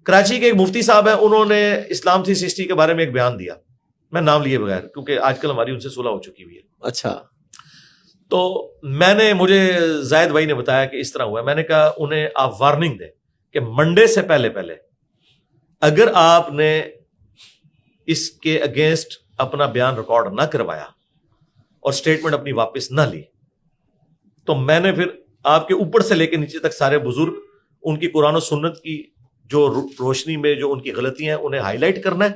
کراچی کے ایک مفتی صاحب ہیں, انہوں نے اسلام 360 کے بارے میں ایک بیان دیا, میں نام لیے بغیر کیونکہ آج کل ہماری ان سے صلح ہو چکی ہوئی ہے. اچھا. تو مجھے زاہد بھائی نے بتایا کہ اس طرح ہوا ہے. میں نے کہا انہیں آپ وارننگ دیں کہ منڈے سے پہلے اگر آپ نے اس کے اگینسٹ اپنا بیان ریکارڈ نہ کروایا اور سٹیٹمنٹ اپنی واپس نہ لی, تو میں نے پھر آپ کے اوپر سے لے کے نیچے تک سارے بزرگ, ان کی قرآن و سنت کی جو روشنی میں جو ان کی غلطیاں ہیں انہیں ہائی لائٹ کرنا ہے,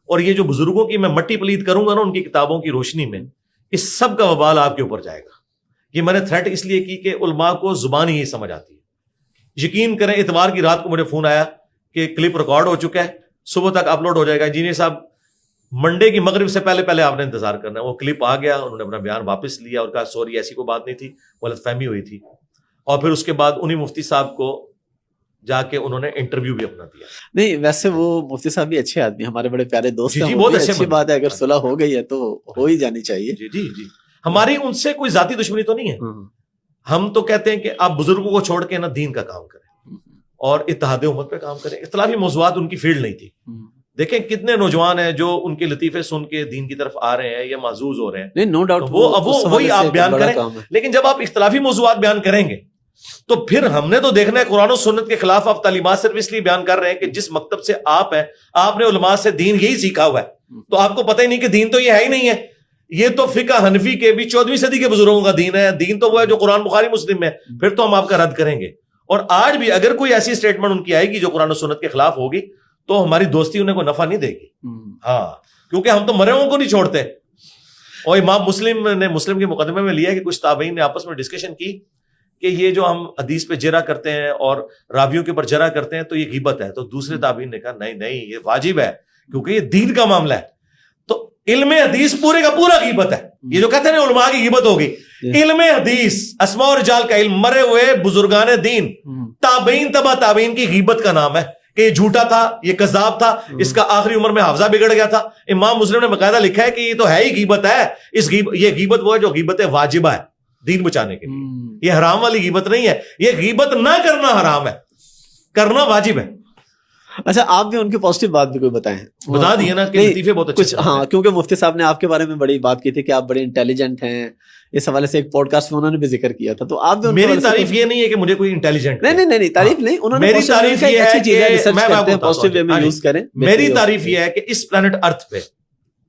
اور یہ جو بزرگوں کی میں مٹی پلید کروں گا نا ان کی کتابوں کی روشنی میں, اس سب کا وبال آپ کے اوپر جائے گا. یہ میں نے تھریٹ اس لیے کی کہ علماء کو زبان ہی سمجھ آتی ہے. یقین کریں اتوار کی رات کو مجھے فون آیا کہ کلپ ریکارڈ ہو چکا ہے, صبح تک اپلوڈ ہو جائے گا. انجینئر صاحب منڈے کی مغرب سے پہلے آپ نے انتظار کرنا ہے. وہ کلپ آ گیا, انہوں نے اپنا بیان واپس لیا اور کہا سوری ایسی کوئی بات نہیں تھی, غلط فہمی ہوئی تھی. اور پھر اس کے بعد انہی مفتی صاحب کو جا کے انہوں نے انٹرویو بھی اپنا دیا. نہیں ویسے وہ مفتی صاحب بھی اچھے آدمی, ہمارے بڑے پیارے دوست ہیں. جی بہت اچھی بات ہے, اگر صلح ہو گئی ہے تو ہو ہی جانی چاہیے. جی ہماری ان سے کوئی ذاتی دشمنی تو نہیں ہے. ہم تو کہتے ہیں کہ آپ بزرگوں کو چھوڑ کے نا دین کا کام کریں اور اتحاد امت پہ کام کریں. اختلافی موضوعات ان کی فیلڈ نہیں تھی. دیکھیں کتنے نوجوان ہیں جو ان کے لطیفے سن کے دین کی طرف آ رہے ہیں یا محظوظ ہو رہے ہیں. نو ڈاؤٹ وہی آپ بیان کریں. لیکن جب آپ اختلافی موضوعات بیان کریں گے تو پھر ہم نے تو دیکھنا ہے قرآن و سنت کے خلاف آپ تعلیمات صرف اس لیے بیان کر رہے ہیں کہ جس مکتب سے آپ ہیں, آپ نے علماء سے دین یہی سیکھا ہوا ہے, تو آپ کو پتہ ہی نہیں کہ دین تو یہ ہے ہی نہیں ہے. یہ تو فقہ حنفی کے بھی 14ویں صدی کے بزرگوں کا دین ہے. دین تو وہ ہے جو قرآن بخاری مسلم میں, پھر تو ہم آپ کا رد کریں گے. اور آج بھی اگر کوئی ایسی اسٹیٹمنٹ ان کی آئے گی جو قرآن و سنت کے خلاف ہوگی تو ہماری دوستی انہیں کوئی نفع نہیں دے گی. ہاں, کیونکہ ہم تو مرے ہوں کو نہیں چھوڑتے. اور امام مسلم نے مسلم کے مقدمے میں لیا کہ کچھ تابعین نے آپس میں ڈسکشن کی کہ یہ جو ہم حدیث پہ جرح کرتے ہیں اور راویوں کے اوپر جرح کرتے ہیں تو یہ غیبت ہے. تو دوسرے تابعین نے کہا نہیں یہ واجب ہے کیونکہ یہ دین کا معاملہ ہے. تو علم حدیث پورے کا پورا غیبت ہے. یہ جو کہتے ہیں علماء کی غیبت ہوگی, علم حدیث اسماء و رجال کا علم, مرے ہوئے بزرگان دین تابعین تبع تابعین کی غیبت کا نام ہے کہ یہ جھوٹا تھا, یہ کذاب تھا, اس کا آخری عمر میں حافظہ بگڑ گیا تھا. امام مسلم نے باقاعدہ لکھا ہے کہ یہ تو ہے ہی غیبت ہے. یہ غیبت وہ ہے جو غیبت واجبہ ہے دین بچانے کے لیے. یہ حرام والی غیبت نہیں ہے. یہ غیبت نہ کرنا حرام ہے, کرنا واجب ہے. اچھا آپ بھی ان کی پازیٹیو بات بھی کوئی بتائیں. بتا دیے نا کہ لطیفے بہت اچھے. ہاں کیونکہ مفتی صاحب نے آپ کے بارے میں بڑی بات کی تھی کہ آپ بڑے انٹیلیجنٹ ہیں. اس حوالے سے ایک پوڈ کاسٹ میں انہوں نے بھی ذکر کیا تھا. تو آپ میری تعریف یہ نہیں ہے کہ مجھے کوئی انٹیلیجنٹ, نہیں تعریف نہیں, انہوں نے میری تعریف یہ ہے کہ پازیٹیو وے میں یوز کریں. میری تعریف یہ ہے کہ اس پلانٹ ارتھ پہ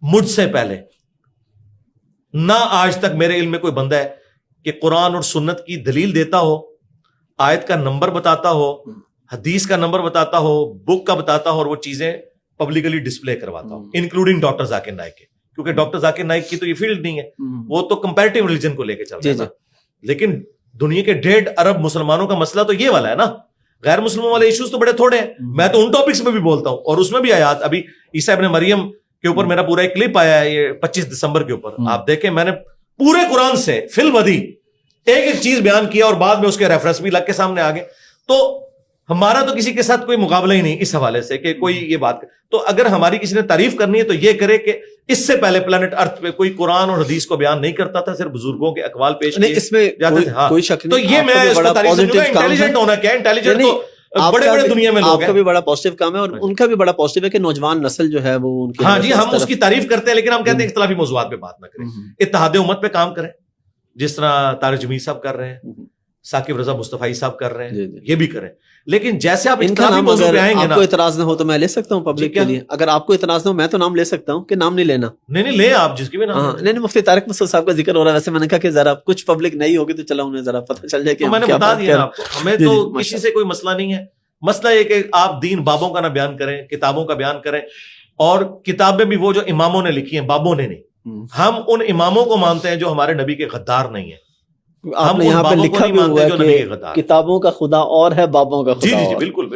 مجھ سے پہلے نہ آج تک میرے علم میں کوئی بندہ ہے کہ قرآن اور سنت کی دلیل دیتا ہو, آیت کا نمبر بتاتا ہو, حدیث کا نمبر بتاتا ہو, بک کا بتاتا ہو, اور وہ چیزیں پبلکلی ڈسپلے کرواتا ہو, انکلوڈنگ ڈاکٹر ذاکر نائک کے. کیونکہ ڈاکٹر ذاکر نائک کی تو یہ فیلڈ نہیں ہے, وہ تو کمپیریٹیو ریلیجن کو لے کے چل رہا ہے. لیکن دنیا کے 1.5 ارب مسلمانوں کا مسئلہ تو یہ والا ہے نا. غیر مسلموں والے ایشوز تو بڑے تھوڑے ہیں. میں تو ان ٹاپکس میں بھی بولتا ہوں, اور اس میں بھی آیات, ابھی عیسیٰ ابن مریم کے اوپر میرا پورا ایک کلپ آیا ہے یہ 25 دسمبر کے اوپر, آپ دیکھیں میں نے پورے قرآن سے فی البدی ایک چیز بیان کیا اور بعد میں اس کے ریفرنس بھی لگ کے سامنے آ گئے. تو ہمارا تو کسی کے ساتھ کوئی مقابلہ ہی نہیں اس حوالے سے کہ کوئی یہ بات. تو اگر ہماری کسی نے تعریف کرنی ہے تو یہ کرے کہ اس سے پہلے پلانٹ ارتھ پہ کوئی قرآن اور حدیث کو بیان نہیں کرتا تھا, صرف بزرگوں کے اقوال پیش کیے اس میں کوئی شک نہیں. تو یہ میں اس کو تعریف سمجھوں گا. انٹیلیجنٹ ہونا کیا ہے, انٹیلیجنٹ تو بڑے بڑے دنیا میں لوگ ہیں. آپ کا بھی بڑا پازیٹیو کام ہے اور ان کا بھی بڑا پازیٹیو ہے کہ نوجوان نسل جو ہے وہ ان کی, ہاں جی ہم اس کی تعریف کرتے ہیں, لیکن ہم کہتے ہیں اختلافی موضوعات پہ بات نہ کریں, اتحاد امت پہ کام کریں جس طرح طارق جمیل صاحب کر رہے ہیں, ثاقب رضا مصطفی صاحب کر رہے ہیں, یہ بھی کریں. لیکن جیسے آپ ان کا نام اگر آپ کو اعتراض نہ ہو تو میں لے سکتا ہوں پبلک کے لیے. اگر آپ کو اعتراض نہ ہو میں تو نام لے سکتا ہوں کہ نام نہیں لینا. نہیں لے آپ جس کی بھی نام. نہیں مفتی طارق مسعود صاحب کا ذکر ہو رہا ہے. ویسے میں نے کہا کہ ذرا کچھ پبلک نہیں ہوگی تو چلو انہیں ذرا پتہ چل جائے کہ میں نے بتا دیا آپ کو. ہمیں تو کسی سے کوئی مسئلہ نہیں ہے. مسئلہ یہ کہ آپ دین بابوں کا نہ بیان کریں, کتابوں کا بیان کریں, اور کتابیں بھی وہ جو اماموں نے لکھی ہیں, بابوں نے نہیں. ہم ان اماموں کو مانتے ہیں جو ہمارے نبی کے غدار نہیں ہیں. آپ نے یہاں پہ لکھا بھی ہوا ہے کہ کتابوں کا خدا اور ہے بابوں کا خدا. جی بالکل